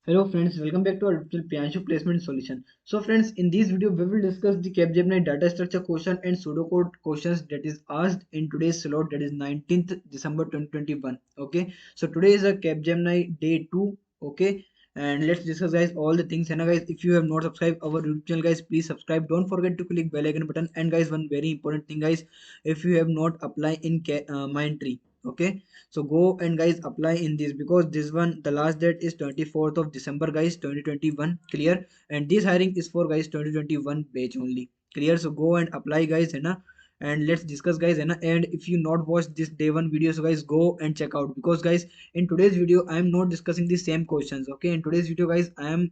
Hello friends, welcome back to our tutorial Pianshu placement solution. So friends, in this video we will discuss the Capgemini data structure question and pseudocode questions that is asked in today's slot, that is 19th December 2021. Okay, so today is a Capgemini day 2. Okay, and let's discuss guys all the things. And guys, if you have not subscribed our YouTube channel guys, please subscribe. Don't forget to click bell icon button. And guys, one very important thing guys, if you have not applied in Mindtree, okay, so go and guys apply in this, because this one the last date is 24th of December guys 2021. Clear? And this hiring is for guys 2021 batch only. Clear? So go and apply guys, है ना? And let's discuss guys, है ना? And if you not watch this day one video, so guys go and check out, because guys in today's video I am not discussing the same questions. Okay, in today's video guys I am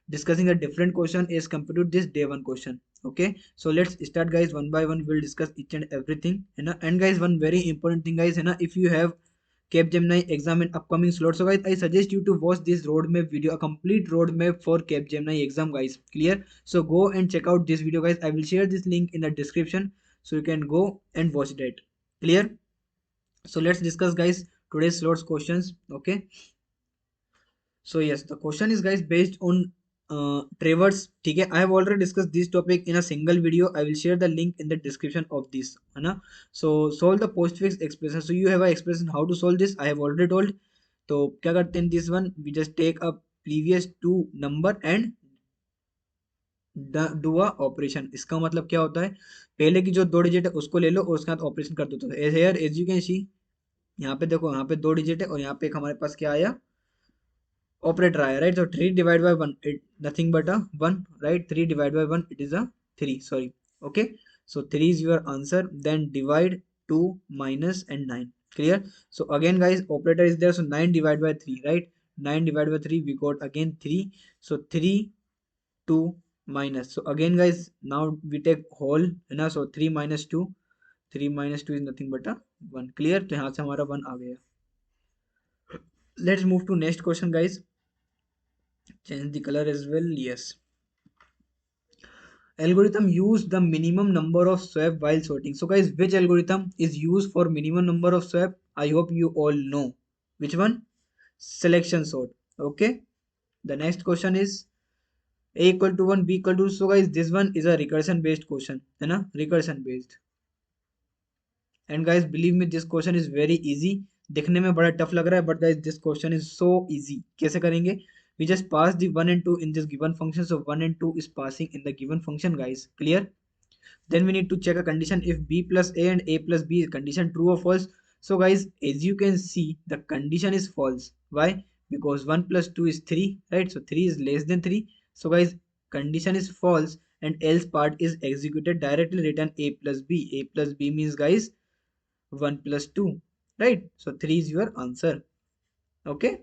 discussing a different question as compared to this day one question. Okay, so let's start guys, one by one we'll discuss each and everything, है ना? And guys, one very important thing guys, है ना, if you have Capgemini exam in upcoming slot, so guys I suggest you to watch this roadmap video, a complete roadmap for Capgemini exam guys. Clear? So go and check out this video guys, I will share this link in the description, so you can go and watch that. Clear? So let's discuss guys today's slots questions. Okay, so yes, the question is guys based on Travers. ठीक है, I have already discussed this topic in a single video, I will share the link in the description of this, है ना? So solve the postfix expression. So you have a expression how to solve this, I have already told. तो क्या करते हैं, this one we just take a previous two number and do a operation. इसका मतलब क्या होता है, पहले की जो दो डिजिट है उसको ले लो और उसके साथ ऑपरेशन कर दो. तो here as you can see, यहाँ पे देखो, यहाँ पे दो डिजिट है और यहाँ पे एक हमारे पास क्या आया, ऑपरेटर आया, राइट? तो 3 divide by 1 it nothing but a 1, right? 3 divide by 1 it is a 3, sorry. Okay, so 3 is your answer. Then divide 2 minus and 9. Clear? So again guys, operator is there, so 9 divided by 3, right? 9 divided by 3 we got again 3. So 3, 2 minus, so again guys now we take whole, है ना? So 3 minus 2, 3 minus 2 is nothing but a 1. Clear? तो यहाँ से हमारा 1 आ गया. Let's move to next question guys. Change the color as well. Yes. Algorithm use the minimum number of swap while sorting. So guys, which algorithm is used for minimum number of swap? I hope you all know. Which one? Selection sort. Okay. The next question is a equal to 1, b equal to. So guys, this one is a recursion based question, है ना? Recursion based. And guys, believe me, this question is very easy. दिखने में बड़ा tough लग रहा है, but guys this question is so easy. कैसे करेंगे? We just pass the 1 and 2 in this given function, so 1 and 2 is passing in the given function guys. Clear? Then we need to check a condition, if b plus a and a plus b is condition true or false. So guys, as you can see, the condition is false. Why? Because 1 plus 2 is 3, right? So 3 is less than 3. So guys, condition is false, and else part is executed, directly written a plus b. A plus b means guys 1 plus 2, right? So 3 is your answer. Okay,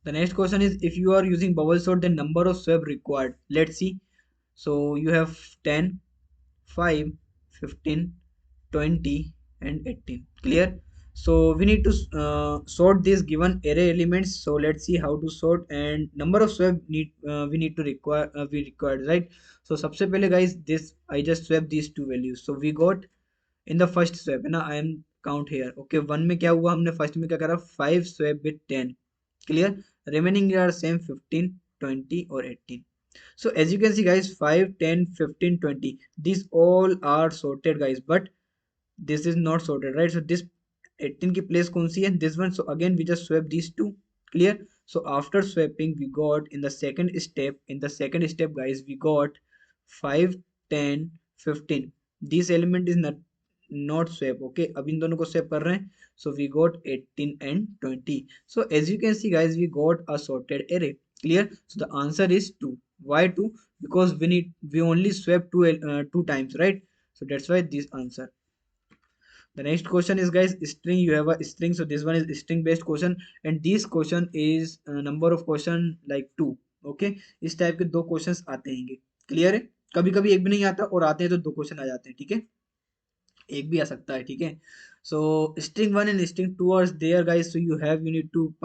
the next question is, if you are using bubble sort, the number of swap required. Let's see. So you have 10, 5, 15, 20 and 18. Clear? So we need to sort these given array elements. So let's see how to sort, and number of swap need we need to require, we required, right? So सबसे पहले guys, this I just swap these two values. So we got in the first swap, है ना? I am count here. Okay, one में क्या हुआ, हमने first में क्या करा, 5 swap with 10. Clear? Remaining are same 15, 20 or 18. So as you can see guys, 5, 10, 15, 20, these all are sorted guys, but this is not sorted, right? So this 18 की place कौन सी है, this one. So again we just swap these two. Clear? So after swapping we got in the second step, guys, we got 5, 10, 15. This element is not swap. Okay, अब इन दोनों को swap कर रहे हैं. So we got 18 and 20. So as you can see guys, we got a sorted array. Clear? So the answer is 2. Why 2? Because we only swap two times, right? So that's why this answer. The next question is guys, string. You have a string, so this one is string based question, and this question is number of question like 2. Okay, इस type के दो questions आते हैं. Clear है? कभी कभी एक भी नहीं आता, और आते हैं तो दो क्वेश्चन आ जाते हैं. ठीक है, एक भी आ सकता है. ठीक है, so string 1 and string 2 are there guys, so you need to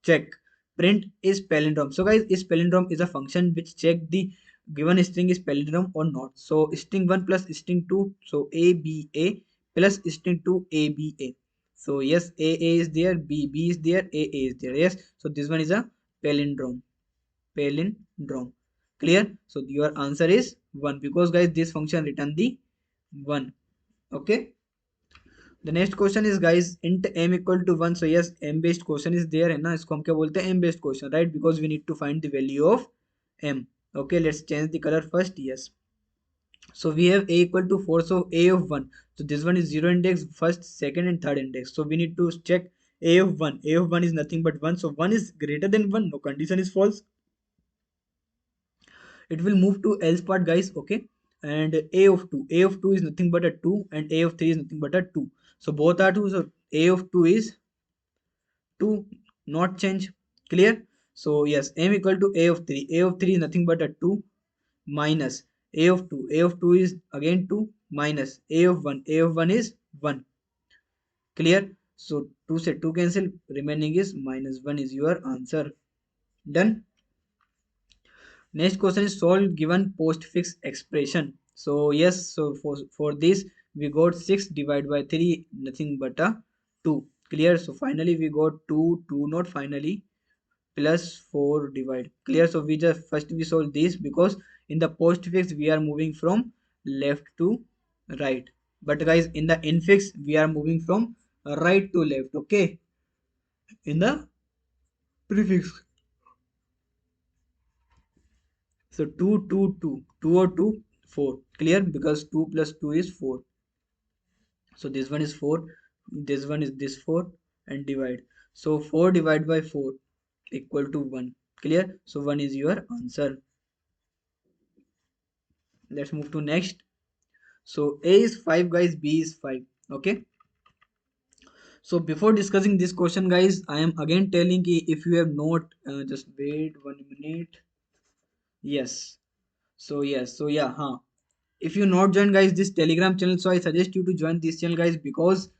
check print is palindrome. So guys, is palindrome is a function which check the given string is palindrome or not. So string 1 plus string 2, so a b a plus string 2 a b a. So yes, A is there, B is there, A is there. Yes, so this one is a palindrome. Palindrome. Clear? So your answer is 1 because guys this function return the 1. Okay. The next question is guys int m equal to 1. So yes, m based question is there है ना, इसको हम क्या बोलते हैं m based question, right? Because we need to find the value of m. Okay, let's change the color first. Yes, so we have a equal to 4, so a of 1, so this one is 0 index, first, second and third index, so we need to check a of 1. A of 1 is nothing but 1, so 1 is greater than 1, no, condition is false. It will move to else part guys. Okay, and a of 2 is nothing but a 2 and a of 3 is nothing but a 2, so both are 2, so a of 2 is 2, not change. Clear? So yes, m equal to a of 3 is nothing but a 2 minus a of 2 is again 2 minus a of 1 is 1. Clear? So 2 से 2 cancel, remaining is -1 is your answer. Done. Next question is solve given postfix expression. So yes, so for this we got 6 divided by 3, nothing but a 2. Clear? So finally we got 2, 2 not finally, plus 4 divide. Clear? So we just first we solve this because in the postfix we are moving from left to right, but guys in the infix we are moving from right to left. Okay, in the prefix. So 2, 2, 2, 2 or 2, 4. Clear? Because 2 plus 2 is 4. So this one is 4, this one is this 4, and divide. So 4 divided by 4 equal to 1. Clear? So 1 is your answer. Let's move to next. So A is 5 guys, B is 5. Okay. So before discussing this question guys, I am again telling you, if you have not, just wait 1 minute. Yes. So yes. So yeah. Huh. If you not join guys this Telegram channel, so I suggest you to join this channel guys, because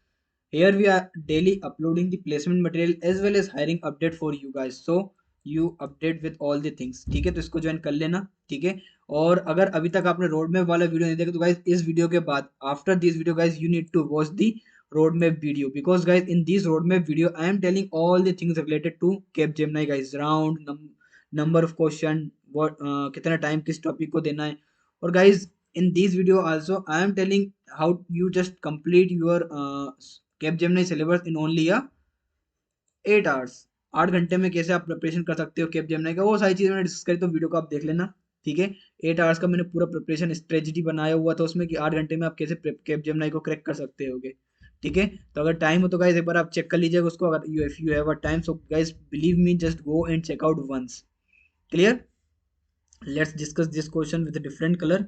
here we are daily uploading the placement material as well as hiring update for you guys, so you update with all the things. ठीक है, तो इसको join कर लेना. ठीक है, और अगर अभी तक आपने रोड मैप वाला वीडियो नहीं देखा तो गाइज इस वीडियो के बाद after this video guys you need to watch the road map video, because guys in this road map video I am telling all the things related to Capgemini guys, round, number of question, what, कितना time किस topic को देना है. और guys in this video also I am telling how you just complete your Capgemini syllabus in only a 8 hours. 8 घंटे में कैसे आप प्रिपरेशन कर सकते हो Capgemini का, वो सारी चीजें मैंने डिस्कस करी, तो वीडियो को आप देख लेना. ठीक है, 8 आवर्स का मैंने पूरा प्रिपरेशन स्ट्रेटजी बनाया हुआ था उसमें कि 8 घंटे में आप कैसे Capgemini को क्रैक कर सकते होगे. ठीक है, तो अगर टाइम हो तो गाइज एक बार आप चेक कर लीजिएगा उसको, अगर you if you have a time, so guys believe me, just go and check out once. Clear? Let's discuss this question with different colour.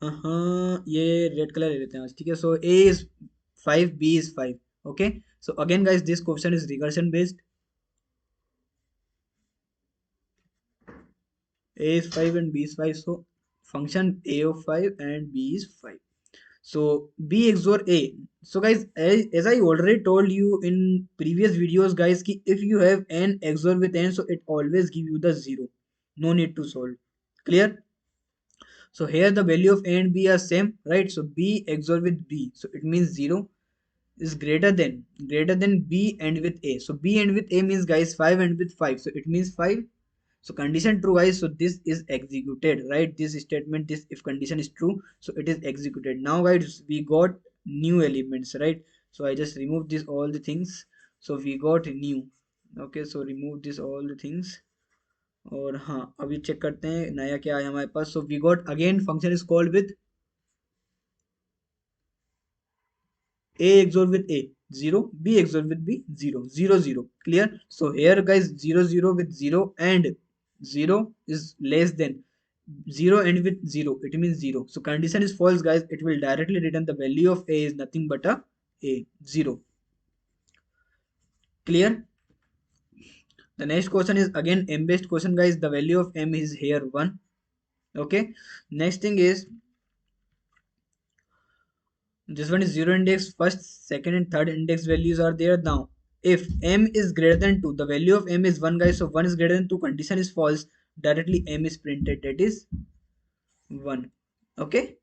हाँ, ये रेड कलर ले लेते हैं आज. ठीक है, so A is 5, B is 5. Okay, so again guys this question is recursion based. A is 5 and B is 5, so function A of 5 and B is 5. So B XOR A. So guys, as I already told you in previous videos guys, ki if you have n XOR with n, so it always give you the 0, no need to solve. Clear? So here the value of A and B are same, right? So B XOR with B, so it means 0 is greater than B and with A. So B and with A means guys 5 and with 5, so it means 5. So condition true guys, so this is executed, right? This statement, this if condition is true, so it is executed. Now guys we got new elements, right? So I just remove this all the things, so we got new. Okay, so remove this all the things. और हाँ, अभी check करते हैं नया क्या है हमारे पास. So we got again function is called with A XOR with A, 0, B XOR with B, 0, 0, 0. Clear? So here guys 0, 0 with 0 and 0 is less than 0 and with 0, it means 0. So condition is false guys, it will directly return the value of A is nothing but a 0. Clear? The next question is again M based question guys, the value of M is here 1. Okay, next thing is this one is 0 index, first, second and third index values are there. Now if m is greater than 2, the value of m is 1 guys, so 1 is greater than 2, condition is false, directly m is printed, that is 1. Okay,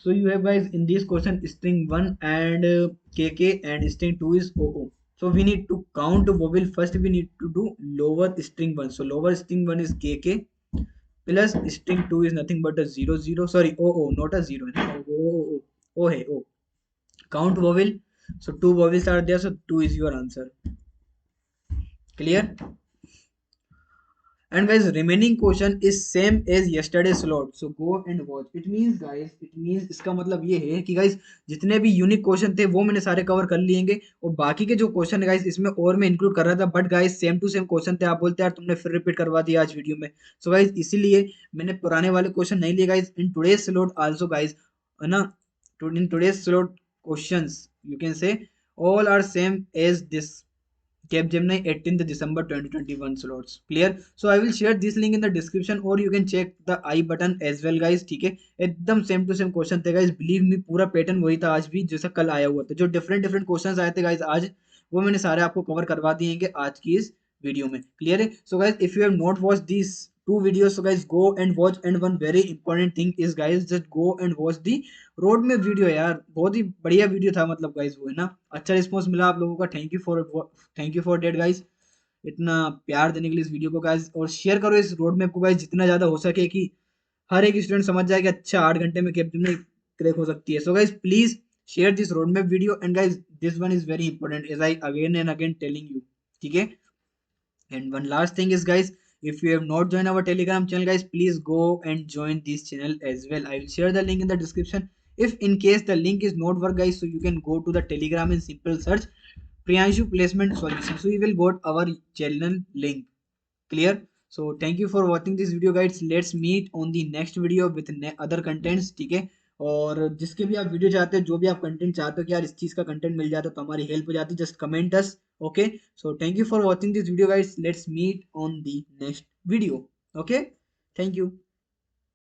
So you have guys in this question string 1 and KK and string 2 is OO. So we need to count the vowel. First we need to do lower string 1. So lower string 1 is KK plus string 2 is nothing but a 0 0. Sorry, OO, not a 0. O hai O. Count vowel. So two vowels are there. So 2 is your answer. Clear? And guys, remaining question is same as yesterday slot. So go and watch. It means guys, it means इसका मतलब ये है कि guys जितने भी unique question थे वो मैंने सारे कवर कर लिएंगे और बाकी के जो क्वेश्चन है गाइस इसमें और मैं इंक्लूड कर रहा था but guys same to same question थे। आप बोलते यार तुमने फिर रिपीट करवा दिया आज वीडियो में। सो गाइस इसीलिए मैंने पुराने वाले क्वेश्चन नहीं लिए guys in today's slot also guys, है ना। In today's slot questions you can say all are same as this Capgemini 18th December 2021 slots. Clear? So I will share this link in the description or you can check the I button as well guys. ठीक है, एकदम same to same question थे guys, believe me पूरा pattern वही था आज भी जैसा कल आया हुआ था। जो डिफरेंट डिफरेंट क्वेश्चंस आए थे गाइस आज वो मैंने सारे आपको कवर करवा दिए हैं आज की इस वीडियो में। क्लियर है? So guys if you have not watch this two videos, so guys go and watch, and one very important thing is guys just go and watch the road में video. यार बहुत ही बढ़िया video था, मतलब guys वो है ना, अच्छा रिस्पॉन्स मिला आप लोगों का। Thank you for that guys, इतना प्यार देने के लिए इस वीडियो को गाइस। और शेयर करो इस रोड मैप को गाइस जितना ज्यादा हो सके कि हर एक स्टूडेंट समझ जाए कि अच्छा 8 घंटे में कैप्टन क्रैक हो सकती है। So guys please share this road map video and guys this one is very important as I again and again telling you. ठीक है, and one last thing is guys, if you have not joined our telegram channel guys, please go and join this channel as well. I will share the link in the description. If in case the link is not work guys, so you can go to the telegram and simple search Priyanshu placement solution, so you will got our channel link. Clear? So thank you for watching this video guys, let's meet on the next video with other contents। ठीक है, और जिसके भी आप video चाहते हो, जो भी आप कंटेंट चाहते हो कि यार इस चीज का कंटेंट मिल जाता तो हमारी हेल्प हो जाती, just comment us. Okay, so thank you for watching this video guys, let's meet on the next video. Okay, thank you.